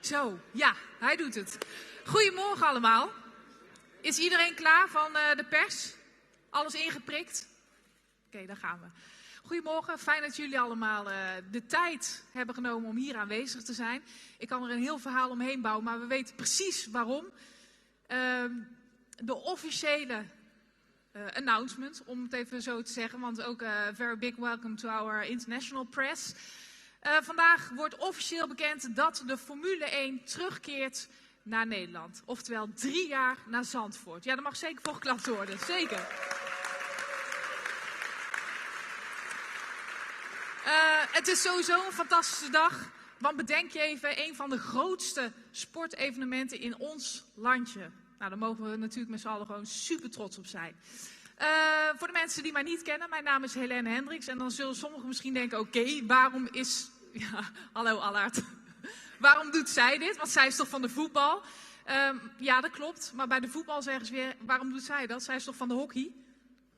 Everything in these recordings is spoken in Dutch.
Zo, ja, hij doet het. Goedemorgen allemaal. Is iedereen klaar van de pers? Alles ingeprikt? Oké, daar gaan we. Goedemorgen, fijn dat jullie allemaal de tijd hebben genomen om hier aanwezig te zijn. Ik kan er een heel verhaal omheen bouwen, maar we weten precies waarom. De officiële announcement, om het even zo te zeggen, want ook very big welcome to our international press. Vandaag wordt officieel bekend dat de Formule 1 terugkeert naar Nederland. Oftewel 3 jaar naar Zandvoort. Ja, daar mag zeker voor geklapt worden, zeker. Het is sowieso een fantastische dag, want bedenk je even, een van de grootste sportevenementen in ons landje. Nou, daar mogen we natuurlijk met z'n allen gewoon super trots op zijn. Voor de mensen die mij niet kennen, mijn naam is Helene Hendricks. En dan zullen sommigen misschien denken, oké, waarom is... Ja, hallo Allard. Waarom doet zij dit? Want zij is toch van de voetbal? Ja, dat klopt. Maar bij de voetbal zeggen ze weer, waarom doet zij dat? Zij is toch van de hockey?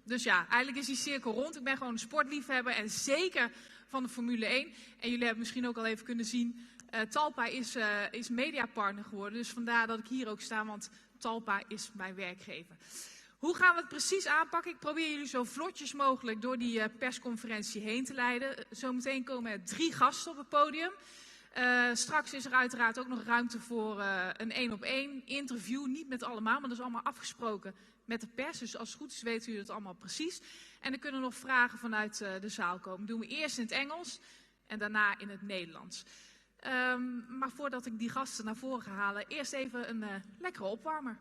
Dus ja, eigenlijk is die cirkel rond. Ik ben gewoon een sportliefhebber en zeker van de Formule 1. En jullie hebben misschien ook al even kunnen zien, Talpa is mediapartner geworden. Dus vandaar dat ik hier ook sta, want Talpa is mijn werkgever. Hoe gaan we het precies aanpakken? Ik probeer jullie zo vlotjes mogelijk door die persconferentie heen te leiden. Zometeen komen er 3 gasten op het podium. Straks is er uiteraard ook nog ruimte voor een 1-op-1 interview. Niet met allemaal, maar dat is allemaal afgesproken met de pers. Dus als het goed is weten jullie het allemaal precies. En er kunnen nog vragen vanuit de zaal komen. Dat doen we eerst in het Engels en daarna in het Nederlands. Maar voordat ik die gasten naar voren ga halen, eerst even een lekkere opwarmer.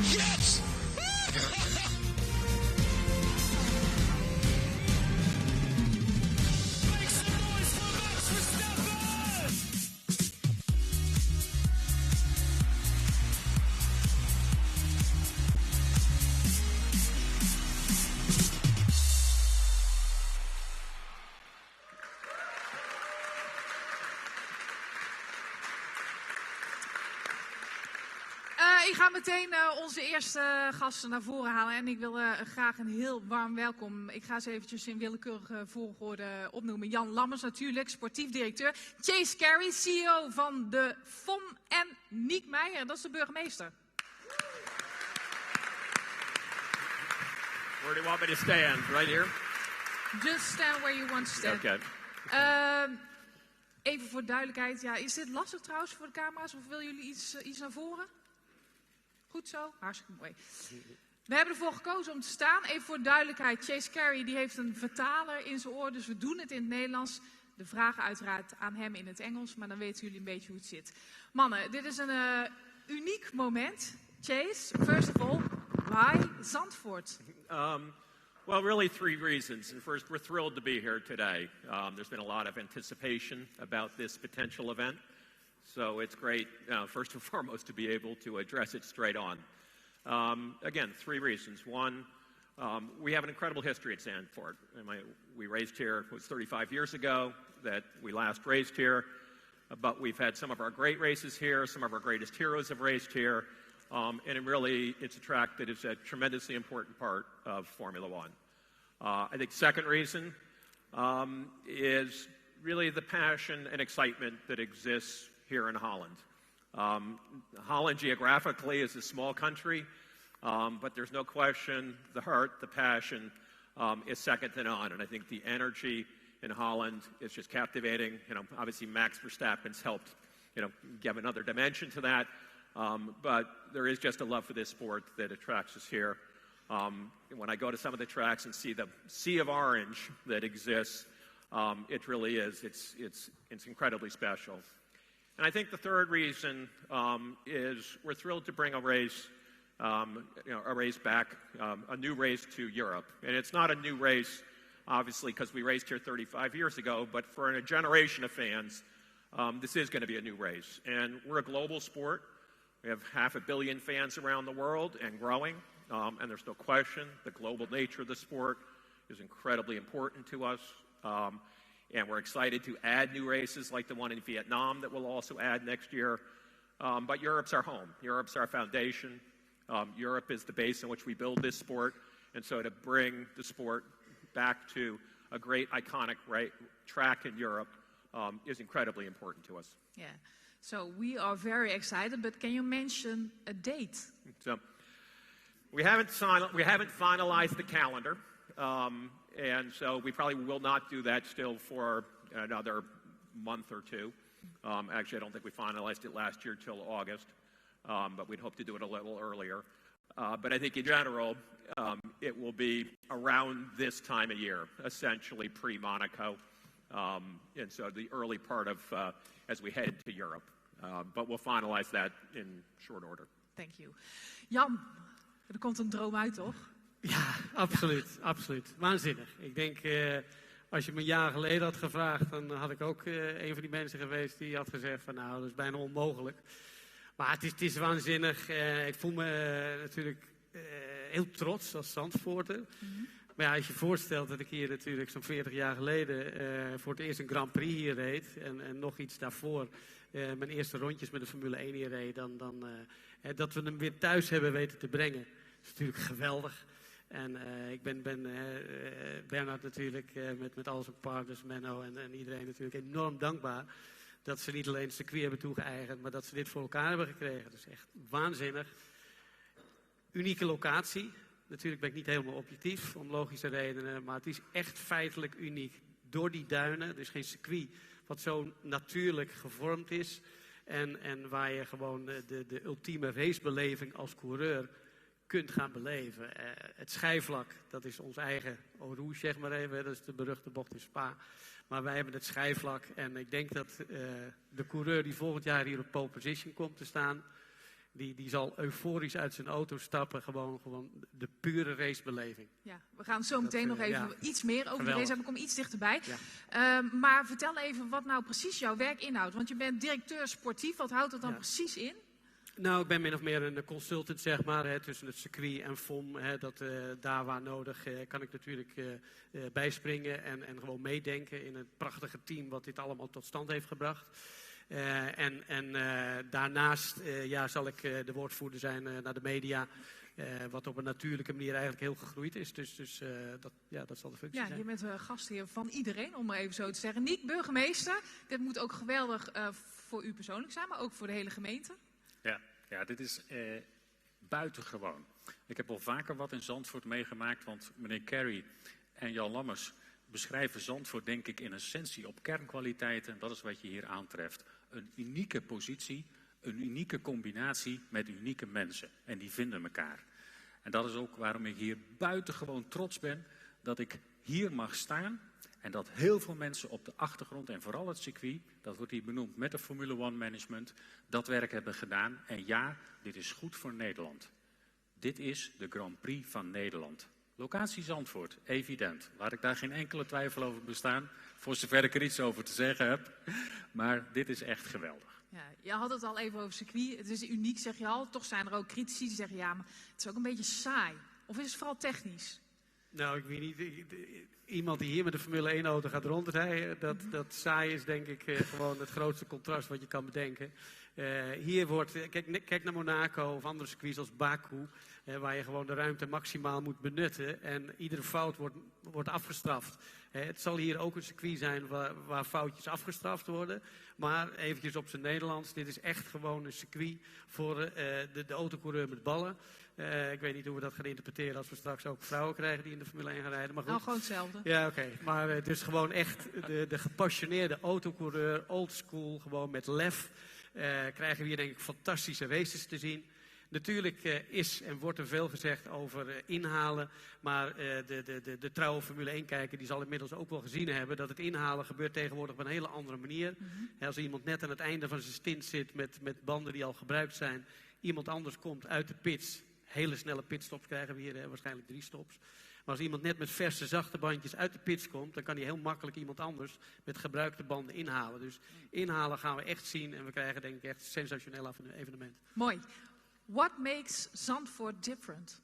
Yes! Make some noise for Max Verstappen! Ik ga meteen onze eerste gasten naar voren halen en ik wil graag een heel warm welkom. Ik ga ze eventjes in willekeurige volgorde opnoemen. Jan Lammers natuurlijk, sportief directeur. Chase Carey, CEO van de FOM en Niek Meijer, dat is de burgemeester. Where do you want me to stand? Right here? Just stand where you want to stand. Okay. Even voor duidelijkheid, ja, is dit lastig trouwens voor de camera's of willen jullie iets naar voren? Goed zo, hartstikke mooi. We hebben ervoor gekozen om te staan. Even voor duidelijkheid, Chase Carey die heeft een vertaler in zijn oor, dus we doen het in het Nederlands. De vragen uiteraard aan hem in het Engels, maar dan weten jullie een beetje hoe het zit. Mannen, dit is een uniek moment. Chase, first of all, why Zandvoort? Well, really 3 reasons. And first, we're thrilled to be here today. There's been a lot of anticipation about this potential event. So it's great, first and foremost, to be able to address it straight on. Again, 3 reasons. One, we have an incredible history at Zandvoort. We raced here, it was 35 years ago that we last raced here. But we've had some of our great races here. Some of our greatest heroes have raced here. And it's a track that is a tremendously important part of Formula One. I think second reason is really the passion and excitement that exists here in Holland. Holland geographically is a small country, but there's no question the heart, the passion is second to none. And I think the energy in Holland is just captivating. Obviously Max Verstappen's helped, give another dimension to that. But there is just a love for this sport that attracts us here. When I go to some of the tracks and see the sea of orange that exists, it really is. It's incredibly special. And I think the third reason is we're thrilled to bring a race back, a new race to Europe. And it's not a new race, obviously, because we raced here 35 years ago, but for a generation of fans, this is going to be a new race. And we're a global sport. We have 500 million fans around the world and growing. And there's no question the global nature of the sport is incredibly important to us. And we're excited to add new races like the one in Vietnam that we'll also add next year. But Europe's our home. Europe's our foundation. Europe is the base on which we build this sport. And so to bring the sport back to a great iconic track in Europe is incredibly important to us. Yeah. So we are very excited, but can you mention a date? So we haven't finalized the calendar. And so we probably will not do that still for another month or two. Actually, I don't think we finalized it last year till August, but we'd hope to do it a little earlier. But I think in general, it will be around this time of year, essentially pre-Monaco. And so the early part of as we head to Europe. But we'll finalize that in short order. Thank you. Jan, er komt een droom uit, toch? Ja, absoluut, absoluut. Waanzinnig. Ik denk, als je me een jaar geleden had gevraagd, dan had ik ook een van die mensen geweest die had gezegd van nou, dat is bijna onmogelijk. Maar het is waanzinnig. Ik voel me natuurlijk heel trots als Zandvoorter. Mm-hmm. Maar ja, als je voorstelt dat ik hier natuurlijk zo'n 40 jaar geleden voor het eerst een Grand Prix hier reed en nog iets daarvoor mijn eerste rondjes met de Formule 1 hier reed, dan dat we hem weer thuis hebben weten te brengen. Dat is natuurlijk geweldig. En ik ben Bernhard natuurlijk met al zijn partners, Menno en iedereen natuurlijk enorm dankbaar dat ze niet alleen het circuit hebben toegeëigend, maar dat ze dit voor elkaar hebben gekregen. Dat is echt waanzinnig. Unieke locatie. Natuurlijk ben ik niet helemaal objectief, om logische redenen, maar het is echt feitelijk uniek. Door die duinen, er is geen circuit wat zo natuurlijk gevormd is en waar je gewoon de ultieme racebeleving als coureur kunt gaan beleven. Het schijfvlak, dat is ons eigen Eau Rouge, zeg maar even, dat is de beruchte bocht in Spa. Maar wij hebben het schijfvlak en ik denk dat de coureur die volgend jaar hier op pole position komt te staan, die zal euforisch uit zijn auto stappen. Gewoon de pure racebeleving. Ja, we gaan zo meteen nog even iets meer over de race hebben. Kom iets dichterbij. Ja. Maar vertel even wat nou precies jouw werk inhoudt. Want je bent directeur sportief. Wat houdt dat dan precies in? Nou, ik ben min of meer een consultant, zeg maar, tussen het circuit en FOM. Daar waar nodig kan ik natuurlijk bijspringen en gewoon meedenken in het prachtige team wat dit allemaal tot stand heeft gebracht. Daarnaast zal ik de woordvoerder zijn naar de media. Wat op een natuurlijke manier eigenlijk heel gegroeid is. Dus dat zal de functie zijn. Ja, je bent gastheer van iedereen, om maar even zo te zeggen. Niet burgemeester. Dit moet ook geweldig voor u persoonlijk zijn, maar ook voor de hele gemeente. Ja, dit is buitengewoon. Ik heb al vaker wat in Zandvoort meegemaakt, want meneer Carey en Jan Lammers beschrijven Zandvoort, denk ik, in essentie op kernkwaliteiten. En dat is wat je hier aantreft. Een unieke positie, een unieke combinatie met unieke mensen. En die vinden elkaar. En dat is ook waarom ik hier buitengewoon trots ben dat ik hier mag staan. En dat heel veel mensen op de achtergrond en vooral het circuit, dat wordt hier benoemd met de Formule 1 management, dat werk hebben gedaan. En ja, dit is goed voor Nederland. Dit is de Grand Prix van Nederland. Locatie Zandvoort, evident. Laat ik daar geen enkele twijfel over bestaan, voor zover ik er iets over te zeggen heb. Maar dit is echt geweldig. Ja, je had het al even over circuit. Het is uniek, zeg je al. Toch zijn er ook critici die zeggen, ja, maar het is ook een beetje saai. Of is het vooral technisch? Nou, ik weet niet. Iemand die hier met de Formule 1 auto gaat rondrijden, dat saai is denk ik gewoon het grootste contrast wat je kan bedenken. Hier wordt, kijk naar Monaco of andere circuits als Baku, waar je gewoon de ruimte maximaal moet benutten en iedere fout wordt afgestraft. Het zal hier ook een circuit zijn waar foutjes afgestraft worden, maar eventjes op zijn Nederlands, dit is echt gewoon een circuit voor de autocoureur met ballen. Ik weet niet hoe we dat gaan interpreteren als we straks ook vrouwen krijgen die in de Formule 1 gaan rijden. Maar goed. Nou, gewoon hetzelfde. Ja, oké. Maar het is gewoon echt de gepassioneerde autocoureur, old school, gewoon met lef. Krijgen we hier denk ik fantastische races te zien. Natuurlijk is en wordt er veel gezegd over inhalen. Maar de trouwe Formule 1 kijker die zal inmiddels ook wel gezien hebben dat het inhalen gebeurt tegenwoordig op een hele andere manier. Mm-hmm. Als iemand net aan het einde van zijn stint zit met banden die al gebruikt zijn. Iemand anders komt uit de pits. Hele snelle pitstops krijgen we hier, waarschijnlijk 3 stops. als iemand net met verse, zachte bandjes uit de pits komt, dan kan hij heel makkelijk iemand anders met gebruikte banden inhalen. Dus inhalen gaan we echt zien en we krijgen denk ik echt een sensationeel evenement. Mooi. What makes Zandvoort different?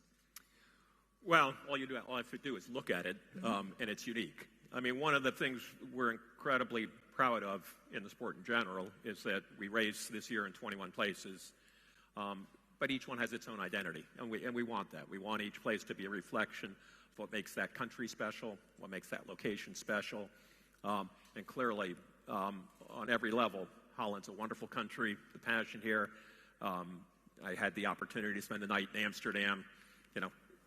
Well, all you have to do is look at it, and it's unique. I mean, one of the things we're incredibly proud of in the sport in general is that we race this year in 21 places, but each one has its own identity, and we want that. We want each place to be a reflection of what makes that country special, what makes that location special, and clearly, on every level, Holland's a wonderful country. The passion here. I had the opportunity to spend the night in Amsterdam,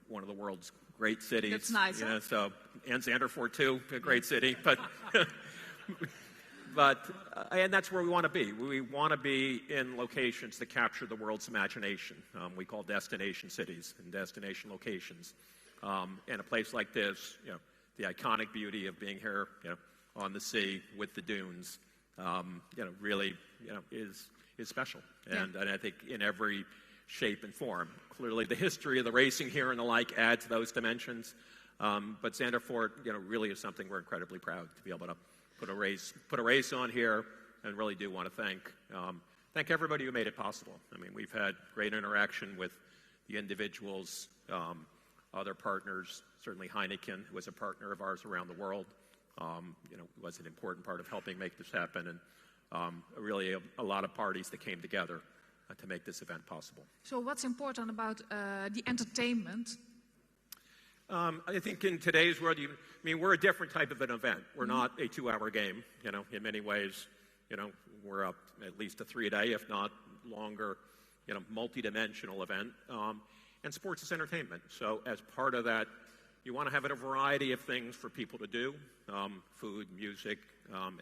one of the world's great cities. That's nice, huh? So, and Zandervoort too, a great city. But, and that's where we want to be. We want to be in locations that capture the world's imagination. We call destination cities and destination locations. And a place like this, the iconic beauty of being here, on the sea with the dunes, really, is special. And I think in every shape and form. Clearly, the history of the racing here and the like adds those dimensions. But Zandervoort, really is something we're incredibly proud to be able to put a race on here, and really do want to thank everybody who made it possible. I mean, we've had great interaction with the individuals, other partners. Certainly Heineken, who was a partner of ours around the world, was an important part of helping make this happen, and really a lot of parties that came together to make this event possible. So what's important about the entertainment? I think in today's world, we're a different type of an event. We're not a 2-hour game. In many ways, we're up at least a 3-day, if not longer, multi-dimensional event. And sports is entertainment. So as part of that, you want to have a variety of things for people to do, food, music,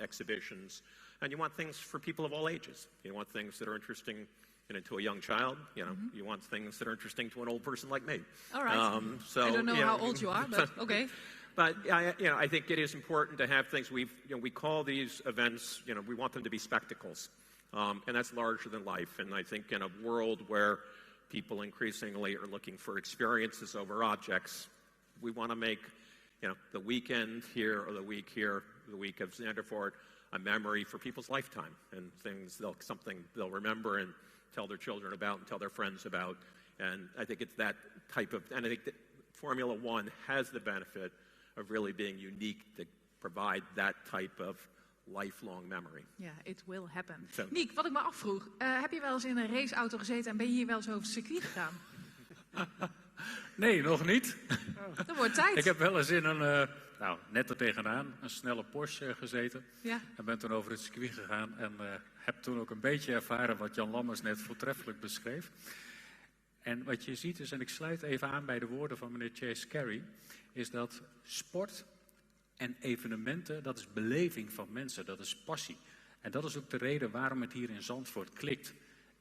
exhibitions, and you want things for people of all ages. You want things that are interesting to a young child. You want things that are interesting to an old person like me. All right. So I don't know how old you are, but okay. But I think it is important to have things. We call these events. We want them to be spectacles, and that's larger than life. And I think in a world where people increasingly are looking for experiences over objects, we want to make the weekend here or the week here, the week of Zandervoort, a memory for people's lifetime, and something they'll remember and tell their children about and tell their friends about. And I think it's that type of, and I think that Formula One has the benefit of really being unique to provide that type of lifelong memory. Ja, it will happen. So. Niek, wat ik me afvroeg, heb je wel eens in een raceauto gezeten en ben je hier wel eens over het circuit gegaan? Nee, nog niet. Dat wordt tijd. Ik heb wel eens in een, net er tegenaan, een snelle Porsche gezeten. Ja. En ben toen over het circuit gegaan en heb toen ook een beetje ervaren wat Jan Lammers net voortreffelijk beschreef. En wat je ziet is, en ik sluit even aan bij de woorden van meneer Chase Carey, is dat sport en evenementen, dat is beleving van mensen, dat is passie. En dat is ook de reden waarom het hier in Zandvoort klikt.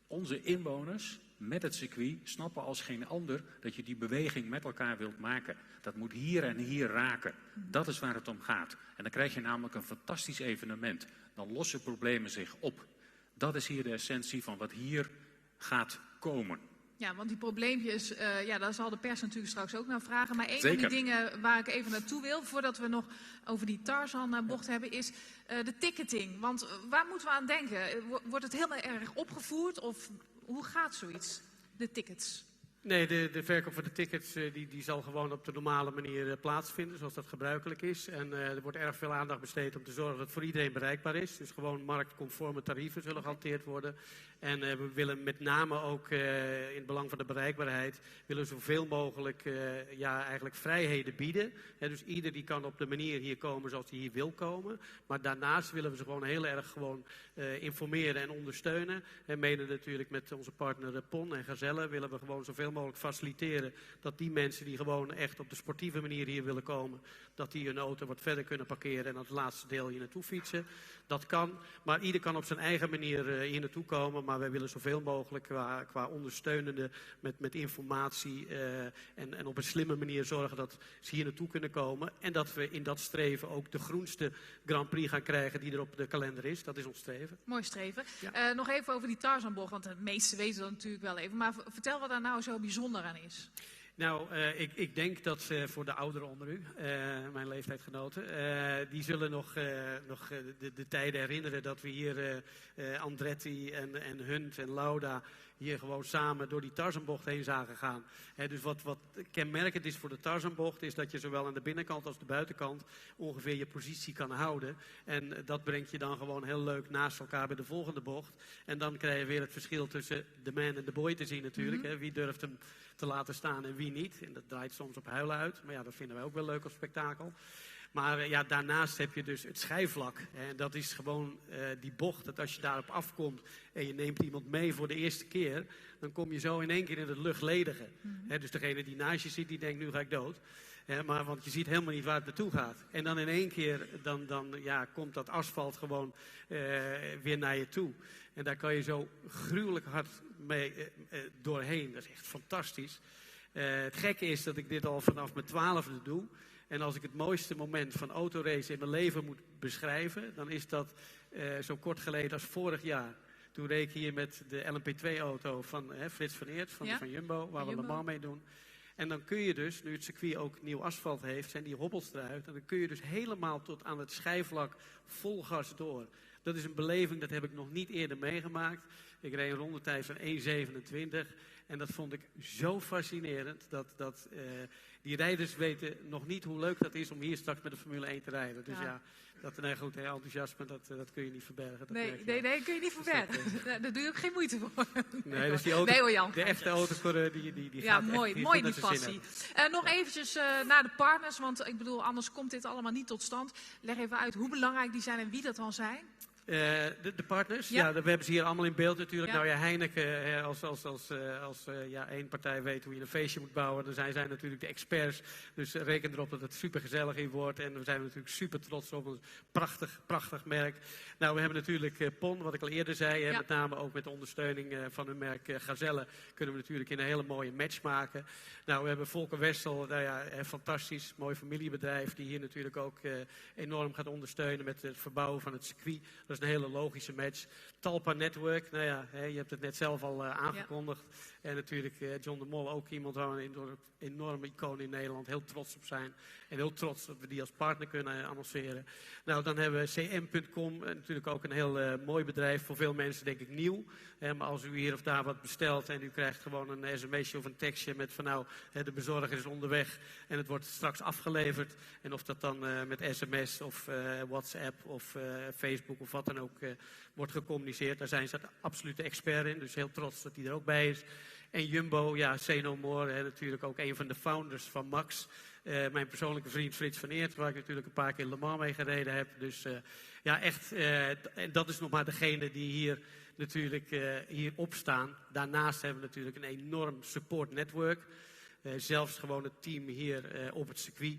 Onze inwoners met het circuit snappen als geen ander dat je die beweging met elkaar wilt maken. Dat moet hier en hier raken. Dat is waar het om gaat. En dan krijg je namelijk een fantastisch evenement. Dan lossen problemen zich op. Dat is hier de essentie van wat hier gaat komen. Ja, want die probleempjes, daar zal de pers natuurlijk straks ook naar vragen. Maar een Zeker. van die dingen waar ik even naartoe wil, voordat we nog over die Tarzan-bocht hebben, is de ticketing. Want waar moeten we aan denken? Wordt het heel erg opgevoerd of hoe gaat zoiets, de tickets? Nee, de verkoop van de tickets die zal gewoon op de normale manier plaatsvinden, zoals dat gebruikelijk is. En er wordt erg veel aandacht besteed om te zorgen dat het voor iedereen bereikbaar is. Dus gewoon marktconforme tarieven zullen gehanteerd worden. En we willen met name ook in het belang van de bereikbaarheid, willen zoveel mogelijk eigenlijk vrijheden bieden. Dus ieder die kan op de manier hier komen zoals hij hier wil komen. Maar daarnaast willen we ze gewoon heel erg informeren en ondersteunen. En mede natuurlijk met onze partner PON en Gazelle willen we gewoon zoveel mogelijk faciliteren dat die mensen die gewoon echt op de sportieve manier hier willen komen, dat die hun auto wat verder kunnen parkeren en het laatste deel hier naartoe fietsen. Dat kan, maar ieder kan op zijn eigen manier hier naartoe komen. Maar wij willen zoveel mogelijk qua ondersteunende met informatie en op een slimme manier zorgen dat ze hier naartoe kunnen komen. En dat we in dat streven ook de groenste Grand Prix gaan krijgen die er op de kalender is. Dat is ons streven. Mooi streven. Ja. Nog even over die Tarzanbocht, want de meesten weten dat natuurlijk wel even. Maar vertel wat daar nou zo bijzonder aan is. Nou, ik denk dat ze voor de ouderen onder u, mijn leeftijdgenoten, die zullen nog de tijden herinneren dat we hier Andretti en Hunt en Lauda hier gewoon samen door die Tarzanbocht heen zagen gaan. Dus wat kenmerkend is voor de Tarzanbocht is dat je zowel aan de binnenkant als de buitenkant ongeveer je positie kan houden. En dat brengt je dan gewoon heel leuk naast elkaar bij de volgende bocht. En dan krijg je weer het verschil tussen de man en de boy te zien natuurlijk. Wie durft hem te laten staan en wie niet. En dat draait soms op huilen uit. Maar ja, dat vinden wij ook wel leuk als spektakel. Maar ja, daarnaast heb je dus het schijfvlak. En dat is gewoon die bocht. Dat als je daarop afkomt en je neemt iemand mee voor de eerste keer, dan kom je zo in één keer in het luchtledige. Dus degene die naast je zit, die denkt, nu ga ik dood. Want je ziet helemaal niet waar het naartoe gaat. En dan in één keer, dan komt dat asfalt gewoon weer naar je toe. En daar kan je zo gruwelijk hard mee doorheen. Dat is echt fantastisch. Het gekke is dat ik dit al vanaf mijn 12e doe. En als ik het mooiste moment van autoracen in mijn leven moet beschrijven, dan is dat zo kort geleden als vorig jaar. Toen reed ik hier met de LMP2-auto van Frits van Eert van Jumbo, waar we Le Mans mee doen. En dan kun je dus, nu het circuit ook nieuw asfalt heeft, zijn die hobbels eruit. En dan kun je dus helemaal tot aan het schijfvlak vol gas door. Dat is een beleving, dat heb ik nog niet eerder meegemaakt. Ik reed een rondetijd van 1:27. En dat vond ik zo fascinerend. Die rijders weten nog niet hoe leuk dat is om hier straks met de Formule 1 te rijden. Dus goed, enthousiasme, dat kun je niet verbergen. Dat Nee, kun je niet verbergen. Daar doe je ook geen moeite voor. Nee, dus die auto, nee hoor, Jan. de echte autocoureur die ja, gaat mooi, echt mooi goed die naar zijn zin passie. hebben. Nog eventjes naar de partners, want ik bedoel, anders komt dit allemaal niet tot stand. Leg even uit hoe belangrijk die zijn en wie dat dan zijn. De partners, Ja. we hebben ze hier allemaal in beeld natuurlijk. Ja. Nou ja, Heineken, als één partij weet hoe je een feestje moet bouwen, dan zijn zij natuurlijk de experts. Dus reken erop dat het super gezellig hier wordt. En we zijn natuurlijk super trots op een prachtig merk. Nou, we hebben natuurlijk PON, wat ik al eerder zei. Met name ook met de ondersteuning van hun merk Gazelle kunnen we natuurlijk een hele mooie match maken. Nou, we hebben Volker Wessel, fantastisch, mooi familiebedrijf, die hier natuurlijk ook enorm gaat ondersteunen met het verbouwen van het circuit. Dat is een hele logische match. Talpa Network, je hebt het net zelf al aangekondigd. Ja. En natuurlijk John de Mol, ook iemand waar we een enorme icoon in Nederland heel trots op zijn. En heel trots dat we die als partner kunnen annonceren. Nou, dan hebben we cm.com, natuurlijk ook een heel mooi bedrijf. Voor veel mensen denk ik nieuw. Maar als u hier of daar wat bestelt en u krijgt gewoon een sms'je of een tekstje met van de bezorger is onderweg en het wordt straks afgeleverd. En of dat dan met sms of WhatsApp of Facebook of wat dan ook wordt gecommuniceerd. Daar zijn ze absoluut de expert in, dus heel trots dat hij er ook bij is. En Jumbo, say no more, natuurlijk ook een van de founders van Max. Mijn persoonlijke vriend Frits van Eert, waar ik natuurlijk een paar keer Le Mans mee gereden heb. Dus echt, en dat is nog maar degene die hier natuurlijk hier opstaan. Daarnaast hebben we natuurlijk een enorm support network. Zelfs gewoon het team hier op het circuit,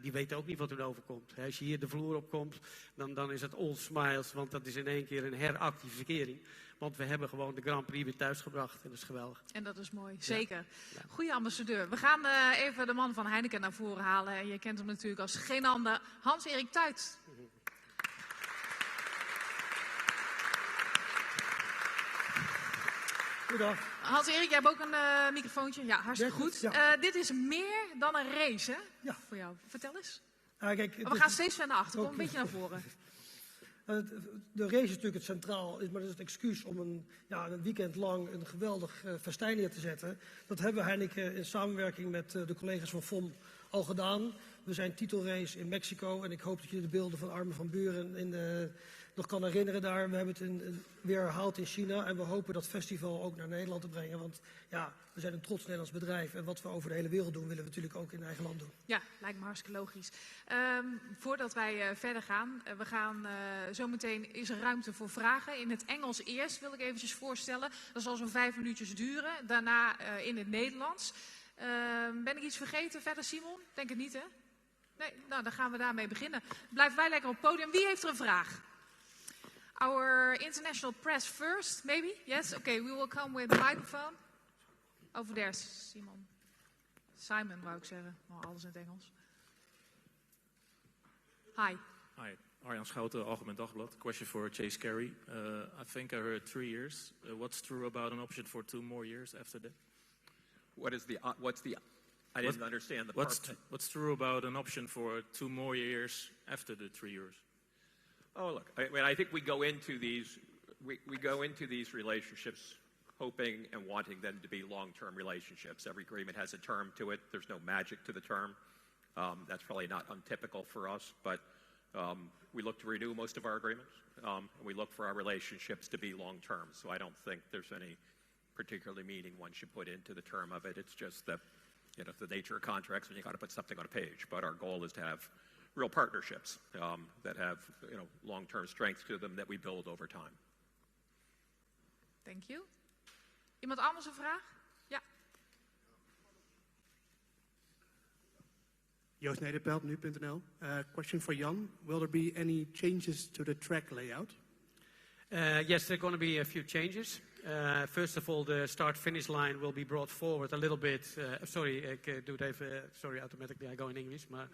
die weten ook niet wat er overkomt. Als je hier de vloer op komt, dan is het all smiles, want dat is in één keer een heractivering. Want we hebben gewoon de Grand Prix weer thuisgebracht en dat is geweldig. En dat is mooi, zeker. Ja. Goeie ambassadeur. We gaan even de man van Heineken naar voren halen. En je kent hem natuurlijk als geen ander, Hans-Erik Tuyt. Goedendag. Hans-Erik, jij hebt ook een microfoontje. Ja, hartstikke goed. Ja. Dit is meer dan een race, hè? Ja. Voor jou. Vertel eens. Kijk, we gaan steeds verder naar achter. Kom een beetje naar voren. De race is natuurlijk het centraal, maar dat is het excuus om een weekend lang een geweldig festijn neer te zetten. Dat hebben we Heineken in samenwerking met de collega's van FOM al gedaan. We zijn titelrace in Mexico en ik hoop dat je de beelden van Armin van Buuren nog kan herinneren daar. We hebben het weer herhaald in China en we hopen dat festival ook naar Nederland te brengen. Want we zijn een trots Nederlands bedrijf en wat we over de hele wereld doen, willen we natuurlijk ook in eigen land doen. Ja, lijkt me hartstikke logisch. Voordat wij verder gaan, zometeen is er ruimte voor vragen. In het Engels eerst wil ik eventjes voorstellen. Dat zal zo'n 5 minuutjes duren. Daarna in het Nederlands. Ben ik iets vergeten verder, Simon? Denk het niet, hè? Nee, nou dan gaan we daarmee beginnen. Blijven wij lekker op het podium. Wie heeft er een vraag? Our international press first, maybe? Yes? Okay, we will come with the microphone. Over there, Simon. Simon, wou ik zeggen. Maar alles in het Engels. Hi. Hi, Arjan Schouten, Algemeen Dagblad. Question for Chase Carey. I think I heard 3 years. What's true about an option for 2 more years after that? what's the? I didn't understand the part. What's true about an option for 2 more years after the 3 years? Oh, look, I think we go into these relationships hoping and wanting them to be long-term relationships. Every agreement has a term to it. There's no magic to the term. That's probably not untypical for us, but we look to renew most of our agreements, and we look for our relationships to be long-term. So I don't think there's any particular meaning one should put into the term of it. It's just that, the nature of contracts, when you got to put something on a page. But our goal is to have real partnerships that have, long-term strength to them that we build over time. Thank you. Iemand anders een vraag? Ja. Joost Nederpelt, nu.nl. Question for Jan. Will there be any changes to the track layout? Yes, there are going to be a few changes. First of all, the start-finish line will be brought forward a little bit. Sorry, ik doe het even. Sorry, automatically I go in English. Maar,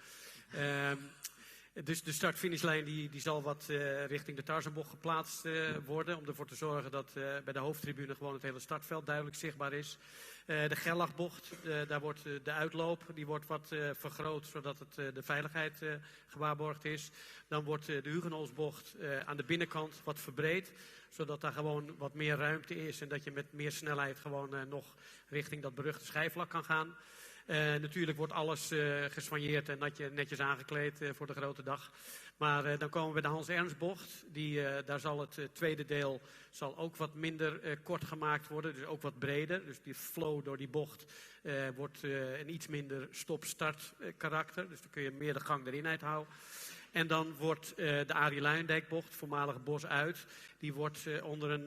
dus de start-finishlijn die zal wat richting de Tarzanbocht geplaatst worden. Om ervoor te zorgen dat bij de hoofdtribune gewoon het hele startveld duidelijk zichtbaar is. De Gerlachbocht, daar wordt de uitloop die wordt wat vergroot, zodat de veiligheid gewaarborgd is. Dan wordt de Hugenholtsbocht aan de binnenkant wat verbreed, zodat daar gewoon wat meer ruimte is en dat je met meer snelheid gewoon nog richting dat beruchte schijfvlak kan gaan. Natuurlijk wordt alles gesoigneerd en netjes aangekleed voor de grote dag. Maar dan komen we bij de Hans Ernstbocht. Daar zal het tweede deel ook wat minder kort gemaakt worden. Dus ook wat breder. Dus die flow door die bocht wordt een iets minder stop-start karakter. Dus dan kun je meer de gang erin uithouden. En dan wordt de Arie Luijendijkbocht, voormalige Bos uit, die wordt onder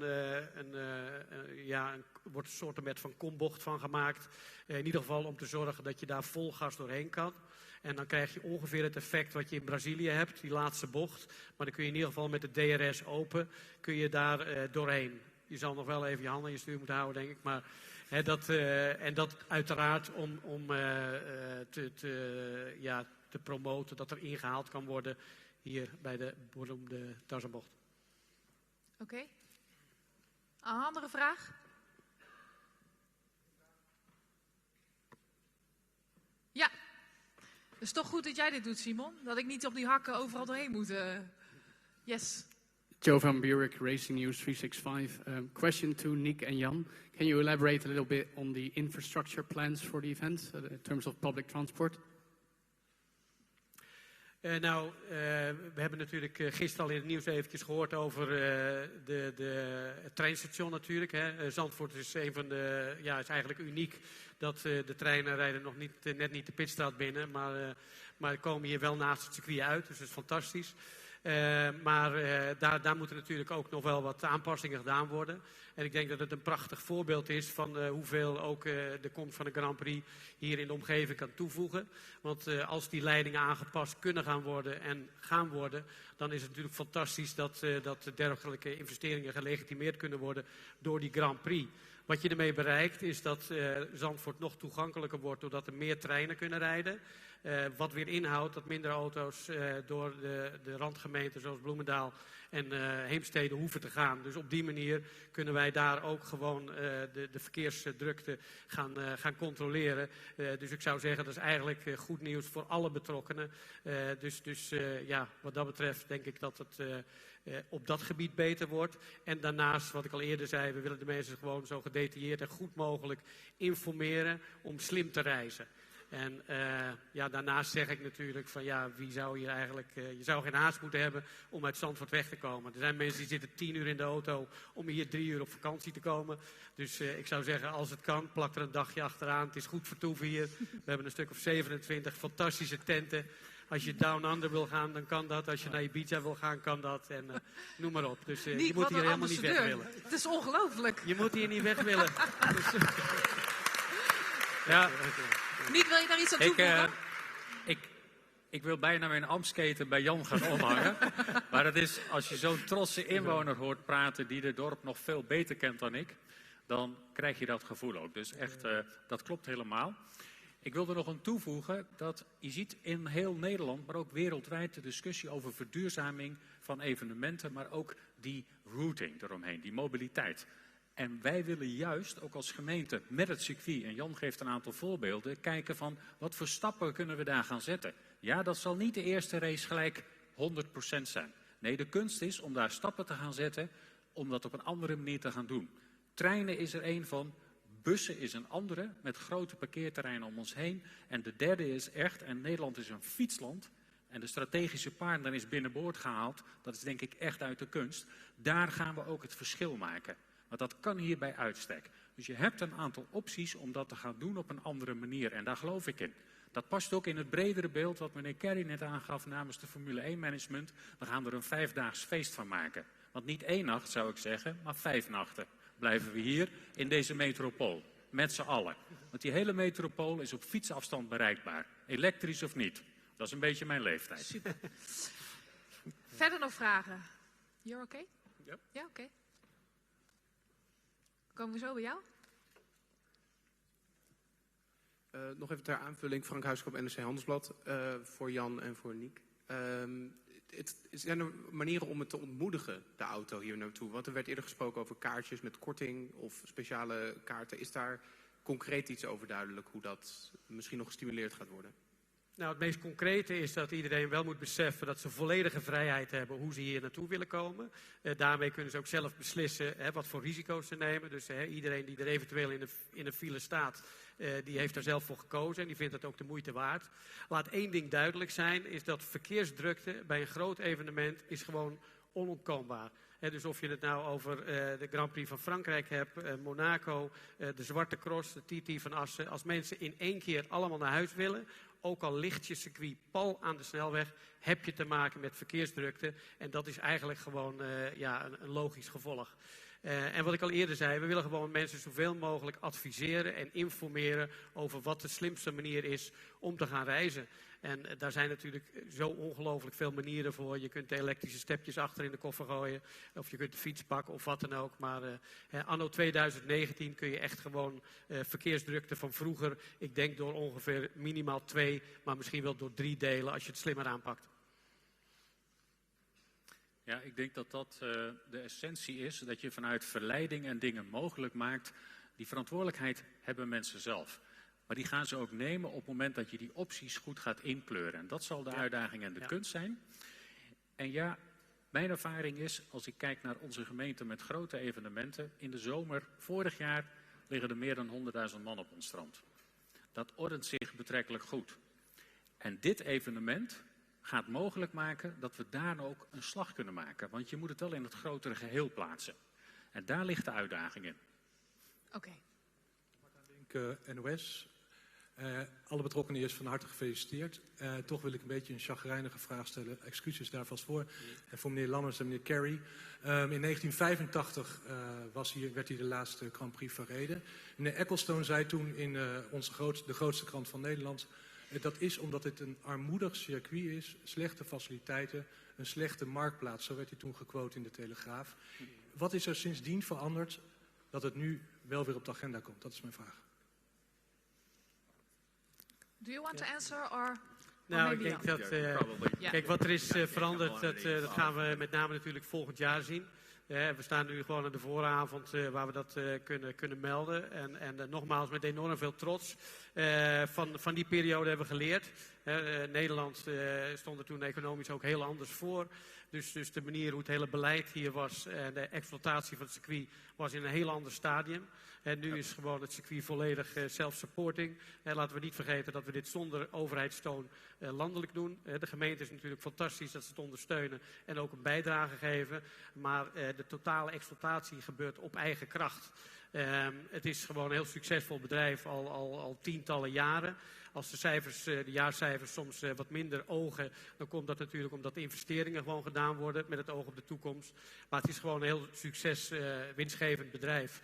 wordt een soort van kombocht van gemaakt. In ieder geval om te zorgen dat je daar vol gas doorheen kan. En dan krijg je ongeveer het effect wat je in Brazilië hebt, die laatste bocht. Maar dan kun je in ieder geval met de DRS open, kun je daar doorheen. Je zal nog wel even je handen in je stuur moeten houden, denk ik. Maar en dat uiteraard om te promoten dat er ingehaald kan worden hier bij de beroemde Tarzanbocht. Oké. Een andere vraag? Ja. Het is toch goed dat jij dit doet, Simon. Dat ik niet op die hakken overal doorheen moet. Yes. Joe van Buurik, Racing News 365. Question to Nick and Jan. Can you elaborate a little bit on the infrastructure plans for the event in terms of public transport? We hebben natuurlijk gisteren al in het nieuws eventjes gehoord over het treinstation natuurlijk. Hè. Zandvoort is is eigenlijk uniek dat de treinen rijden nog net niet de Pitstraat binnen, maar komen hier wel naast het circuit uit, dus dat is fantastisch. Daar moeten natuurlijk ook nog wel wat aanpassingen gedaan worden. En ik denk dat het een prachtig voorbeeld is van hoeveel ook de komst van de Grand Prix hier in de omgeving kan toevoegen. Want als die leidingen aangepast kunnen gaan worden, dan is het natuurlijk fantastisch dat dergelijke investeringen gelegitimeerd kunnen worden door die Grand Prix. Wat je ermee bereikt is dat Zandvoort nog toegankelijker wordt doordat er meer treinen kunnen rijden. Wat weer inhoudt dat minder auto's door de randgemeenten zoals Bloemendaal en Heemstede hoeven te gaan. Dus op die manier kunnen wij daar ook gewoon de verkeersdrukte gaan controleren. Dus ik zou zeggen dat is eigenlijk goed nieuws voor alle betrokkenen. Wat dat betreft denk ik dat het op dat gebied beter wordt. En daarnaast, wat ik al eerder zei, we willen de mensen gewoon zo gedetailleerd en goed mogelijk informeren om slim te reizen. En daarnaast zeg ik natuurlijk van wie zou hier eigenlijk... je zou geen haast moeten hebben om uit Zandvoort weg te komen. Er zijn mensen die zitten 10 uur in de auto om hier 3 uur op vakantie te komen. Dus ik zou zeggen, als het kan, plak er een dagje achteraan. Het is goed vertoeven hier. We hebben een stuk of 27 fantastische tenten. Als je Down Under wil gaan, dan kan dat. Als je naar Ibiza wil gaan, kan dat. En noem maar op. Dus je moet hier helemaal niet weg willen. Het is ongelooflijk. Je moet hier niet weg willen. Niek, wil je daar iets aan toevoegen? Ik wil bijna mijn ambtsketen bij Jan gaan omhangen. Maar dat is, als je zo'n trotse inwoner hoort praten die het dorp nog veel beter kent dan ik, dan krijg je dat gevoel ook. Dus echt, dat klopt helemaal. Ik wil er nog aan toevoegen dat je ziet in heel Nederland, maar ook wereldwijd de discussie over verduurzaming van evenementen, maar ook die routing eromheen, die mobiliteit. En wij willen juist, ook als gemeente, met het circuit, en Jan geeft een aantal voorbeelden, kijken van wat voor stappen kunnen we daar gaan zetten. Ja, dat zal niet de eerste race gelijk 100% zijn. Nee, de kunst is om daar stappen te gaan zetten, om dat op een andere manier te gaan doen. Treinen is er één van, bussen is een andere, met grote parkeerterreinen om ons heen. En de derde is echt, en Nederland is een fietsland, en de strategische partner is binnenboord gehaald. Dat is denk ik echt uit de kunst. Daar gaan we ook het verschil maken. Want dat kan hier bij uitstek. Dus je hebt een aantal opties om dat te gaan doen op een andere manier. En daar geloof ik in. Dat past ook in het bredere beeld wat meneer Kerry net aangaf namens de Formule 1 management. We gaan er een 5-daags feest van maken. Want niet 1 nacht zou ik zeggen, maar 5 nachten blijven we hier in deze metropool. Met z'n allen. Want die hele metropool is op fietsafstand bereikbaar. Elektrisch of niet. Dat is een beetje mijn leeftijd. Super. Verder nog vragen? You're okay? Yep. Ja, oké. Komen we zo bij jou? Nog even ter aanvulling, Frank Huiskamp, NRC Handelsblad, voor Jan en voor Niek. Zijn er manieren om het te ontmoedigen, de auto hier naartoe? Want er werd eerder gesproken over kaartjes met korting of speciale kaarten. Is daar concreet iets over duidelijk hoe dat misschien nog gestimuleerd gaat worden? Nou, het meest concrete is dat iedereen wel moet beseffen dat ze volledige vrijheid hebben hoe ze hier naartoe willen komen. Daarmee kunnen ze ook zelf beslissen wat voor risico's ze nemen. Dus iedereen die er eventueel in een file staat, die heeft daar zelf voor gekozen en die vindt het ook de moeite waard. Laat één ding duidelijk zijn, is dat verkeersdrukte bij een groot evenement is gewoon onontkoombaar. Dus of je het nou over de Grand Prix van Frankrijk hebt, Monaco, de Zwarte Cross, de TT van Assen. Als mensen in één keer allemaal naar huis willen, ook al ligt je circuit pal aan de snelweg, heb je te maken met verkeersdrukte. En dat is eigenlijk gewoon een logisch gevolg. En wat ik al eerder zei, we willen gewoon mensen zoveel mogelijk adviseren en informeren over wat de slimste manier is om te gaan reizen. En daar zijn natuurlijk zo ongelooflijk veel manieren voor. Je kunt de elektrische stepjes achter in de koffer gooien. Of je kunt de fiets pakken of wat dan ook. Maar anno 2019 kun je echt gewoon verkeersdrukte van vroeger. Ik denk door ongeveer minimaal 2, maar misschien wel door 3 delen als je het slimmer aanpakt. Ja, ik denk dat dat de essentie is. Dat je vanuit verleiding en dingen mogelijk maakt. Die verantwoordelijkheid hebben mensen zelf. Maar die gaan ze ook nemen op het moment dat je die opties goed gaat inkleuren. En dat zal de uitdaging en de kunst zijn. En ja, mijn ervaring is, als ik kijk naar onze gemeente met grote evenementen. In de zomer, vorig jaar, liggen er meer dan 100.000 man op ons strand. Dat ordent zich betrekkelijk goed. En dit evenement gaat mogelijk maken dat we daar ook een slag kunnen maken. Want je moet het wel in het grotere geheel plaatsen. En daar ligt de uitdaging in. Oké. NOS. Alle betrokkenen eerst van harte gefeliciteerd. Toch wil ik een beetje een chagrijnige vraag stellen. Excuses daar vast voor. En voor meneer Lammers en meneer Kerry. In 1985 werd hier de laatste Grand Prix verreden. Meneer Ecclestone zei toen in de grootste krant van Nederland. Dat is omdat het een armoedig circuit is. Slechte faciliteiten. Een slechte marktplaats. Zo werd hij toen gequote in de Telegraaf. Wat is er sindsdien veranderd dat het nu wel weer op de agenda komt? Dat is mijn vraag. Do you want to answer or Nou, ik denk dat, kijk, wat er is veranderd, dat gaan we met name natuurlijk volgend jaar zien. We staan nu gewoon aan de vooravond waar we dat kunnen melden. En nogmaals, met enorm veel trots. Van die periode hebben we geleerd. Nederland stond er toen economisch ook heel anders voor. Dus de manier hoe het hele beleid hier was en de exploitatie van het circuit was in een heel ander stadium. En nu is gewoon het circuit volledig self-supporting. Laten we niet vergeten dat we dit zonder overheidssteun landelijk doen. De gemeente is natuurlijk fantastisch dat ze het ondersteunen en ook een bijdrage geven. Maar de totale exploitatie gebeurt op eigen kracht. Het is gewoon een heel succesvol bedrijf al tientallen jaren. Als de jaarcijfers soms wat minder ogen, dan komt dat natuurlijk omdat de investeringen gewoon gedaan worden met het oog op de toekomst. Maar het is gewoon een heel winstgevend bedrijf.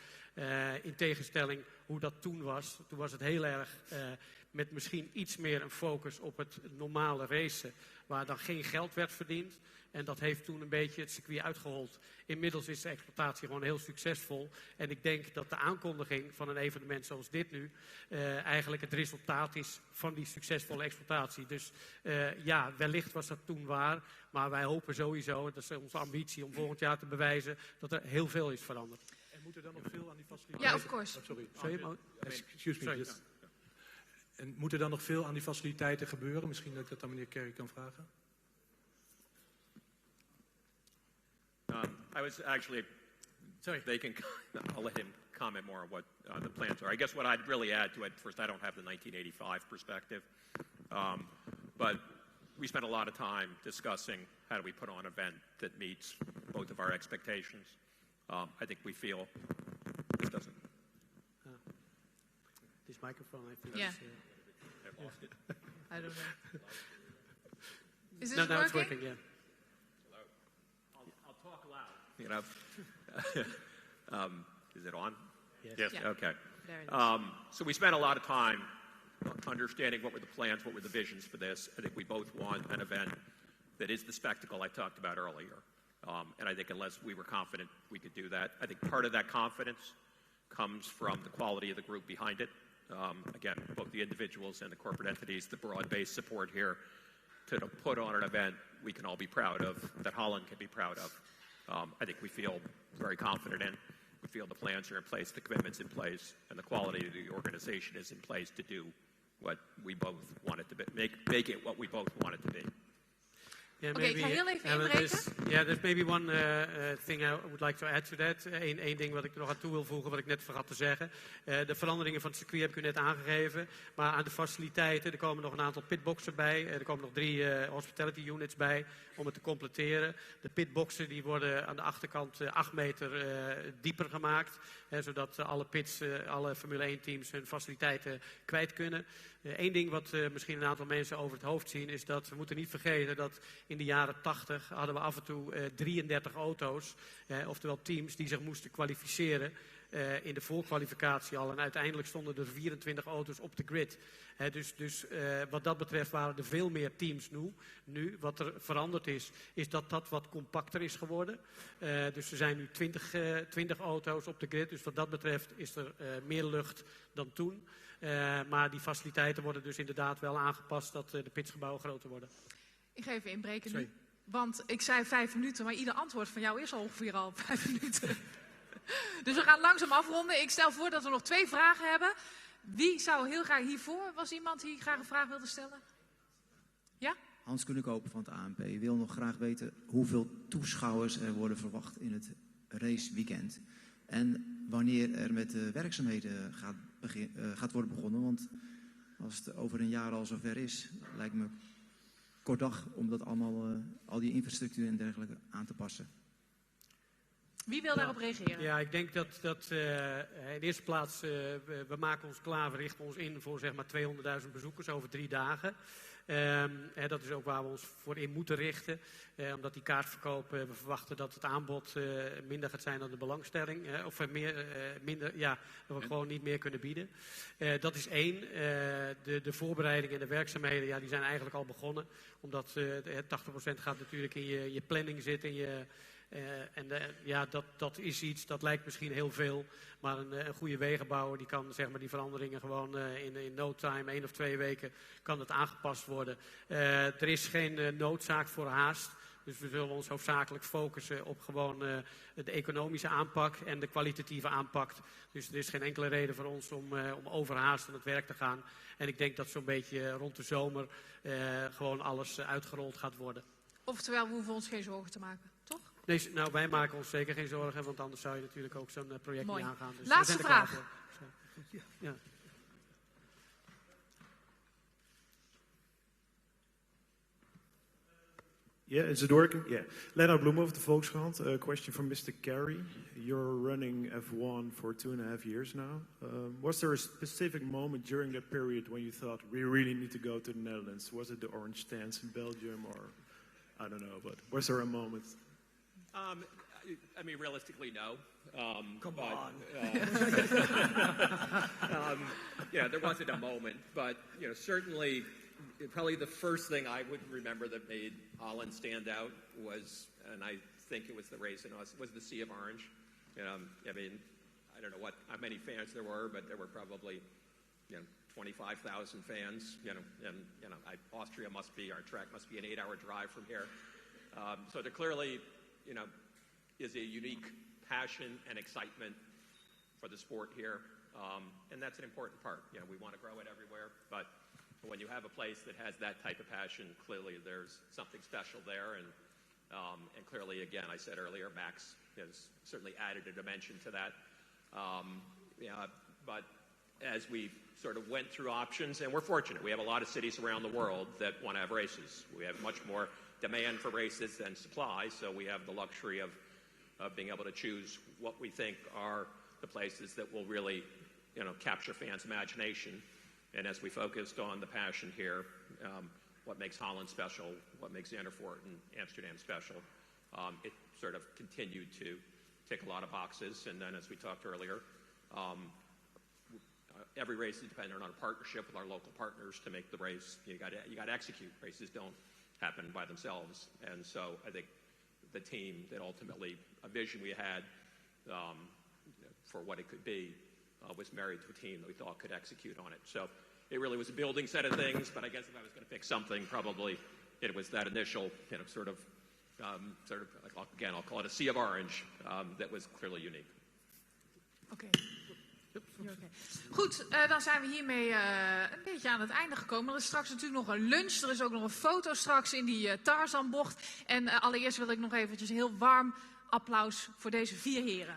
In tegenstelling hoe dat toen was. Toen was het heel erg met misschien iets meer een focus op het normale racen. waar dan geen geld werd verdiend. En dat heeft toen een beetje het circuit uitgehold. Inmiddels is de exploitatie gewoon heel succesvol. En ik denk dat de aankondiging van een evenement zoals dit nu eigenlijk het resultaat is van die succesvolle exploitatie. Dus ja, wellicht was dat toen waar. Maar wij hopen sowieso, dat is onze ambitie, om volgend jaar te bewijzen dat er heel veel is veranderd. En moet er dan nog veel aan die faciliteiten... Ja, of course. Sorry. Excuse me. En moet er dan nog veel aan die faciliteiten gebeuren? Misschien dat ik dat aan meneer Carey kan vragen. I was actually, I'll let him comment more on what the plans are. I guess what I'd really add to it, first, I don't have the 1985 perspective, but we spent a lot of time discussing how do we put on an event that meets both of our expectations. I think we feel it doesn't. This microphone, I think. Yeah. I lost it. I don't know. Is this No, working? it's working, yeah. I'll talk loud. You know, is it on? Yes. Yeah. Okay. There it is. So we spent a lot of time understanding what were the plans, what were the visions for this. I think we both want an event that is the spectacle I talked about earlier. And I think unless we were confident we could do that, I think part of that confidence comes from the quality of the group behind it. Again, both the individuals and the corporate entities, the broad-based support here to put on an event we can all be proud of, that Holland can be proud of. I think we feel very confident in. We feel the plans are in place, the commitment's in place, and the quality of the organization is in place to do what we both want it to be, make it what we both want it to be. Yeah, Oké, ik ga heel even inbreken. There's maybe one thing I would like to add to that. Eén ding wat ik er nog aan toe wil voegen, wat ik net vergat te zeggen. De veranderingen van het circuit heb ik u net aangegeven. Maar aan de faciliteiten, er komen nog een aantal pitboxen bij. Er komen nog 3 hospitality units bij om het te completeren. De pitboxen die worden aan de achterkant 8 meter dieper gemaakt. Zodat alle pits, alle Formule 1 teams hun faciliteiten kwijt kunnen. Eén ding wat misschien een aantal mensen over het hoofd zien is dat we moeten niet vergeten dat in de jaren 80 hadden we af en toe 33 auto's, oftewel teams die zich moesten kwalificeren in de voorkwalificatie al. En uiteindelijk stonden er 24 auto's op de grid. Dus wat dat betreft waren er veel meer teams nu. Wat er veranderd is dat dat wat compacter is geworden. Dus er zijn nu 20 auto's op de grid. Dus wat dat betreft is er meer lucht dan toen. Maar die faciliteiten worden dus inderdaad wel aangepast dat de pitsgebouwen groter worden. Ik ga even inbreken Sorry. nu. Want ik zei 5 minuten, maar ieder antwoord van jou is al ongeveer al 5 minuten. Dus we gaan langzaam afronden. Ik stel voor dat we nog 2 vragen hebben. Wie zou heel graag hiervoor? Was iemand die graag een vraag wilde stellen? Ja? Hans Kunnekoper van het ANP wil nog graag weten hoeveel toeschouwers er worden verwacht in het raceweekend. En wanneer er met de werkzaamheden gaat worden begonnen. Want als het over een jaar al zover is, lijkt me kort dag om dat allemaal, al die infrastructuur en dergelijke aan te passen. Wie wil daarop reageren? Ja, ik denk dat in de eerste plaats, we maken ons klaar, we richten ons in voor zeg maar 200.000 bezoekers over 3 dagen. Dat is ook waar we ons voor in moeten richten. Omdat die kaartverkoop, we verwachten dat het aanbod minder gaat zijn dan de belangstelling. Minder, ja, dat we gewoon niet meer kunnen bieden. Dat is 1. De voorbereiding en de werkzaamheden, ja, die zijn eigenlijk al begonnen. Omdat 80% gaat natuurlijk in je planning zitten. Dat is iets, dat lijkt misschien heel veel. Maar een goede wegenbouwer die kan zeg maar, die veranderingen gewoon in no time, 1 of 2 weken, kan het aangepast worden. Er is geen noodzaak voor haast. Dus we zullen ons hoofdzakelijk focussen op gewoon de economische aanpak en de kwalitatieve aanpak. Dus er is geen enkele reden voor ons om overhaast aan het werk te gaan. En ik denk dat zo'n beetje rond de zomer gewoon alles uitgerold gaat worden. Oftewel, we hoeven ons geen zorgen te maken, toch? Nee, nou, wij maken ons zeker geen zorgen, want anders zou je natuurlijk ook zo'n project Mooi. niet aangaan. Dus laatste we zijn er klaar vraag. voor. Ja. Yeah, is it working? Yeah. Lennart Bloem of the Volkskrant. A question for Mr. Carey. You're running F1 for 2.5 years now. Was there a specific moment during that period when you thought we really need to go to the Netherlands? Was it the orange stands in Belgium, or I don't know, but was there a moment? I mean, realistically, no. Come on. Yeah, there wasn't a moment, but certainly probably the first thing I would remember that made Holland stand out was, and I think it was the race in Austin, was the Sea of Orange. I mean, I don't know how many fans there were, but there were probably, 25,000 fans. Austria our track must be an 8-hour drive from here. So there clearly, is a unique passion and excitement for the sport here, and that's an important part. We want to grow it everywhere, but when you have a place that has that type of passion, clearly there's something special there, and clearly, again, I said earlier, Max has certainly added a dimension to that. But as we sort of went through options, and we're fortunate, we have a lot of cities around the world that want to have races. We have much more demand for races than supply, so we have the luxury of being able to choose what we think are the places that will really, capture fans' imagination. And as we focused on the passion here, what makes Holland special, what makes Zandvoort and Amsterdam special, it sort of continued to tick a lot of boxes. And then, as we talked earlier, every race is dependent on a partnership with our local partners to make the race. You got to execute. Races don't happen by themselves. And so I think the team that ultimately, a vision we had for what it could be, was married to a team that we thought could execute on it. So it really was a building set of things, but I guess if I was going to pick something, probably it was that initial, sort of, again, I'll call it a Sea of Orange, that was clearly unique. Oké. Goed, dan zijn we hiermee een beetje aan het einde gekomen. Er is straks natuurlijk nog een lunch. Er is ook nog een foto straks in die Tarzanbocht. En allereerst wil ik nog eventjes een heel warm applaus voor deze 4 heren.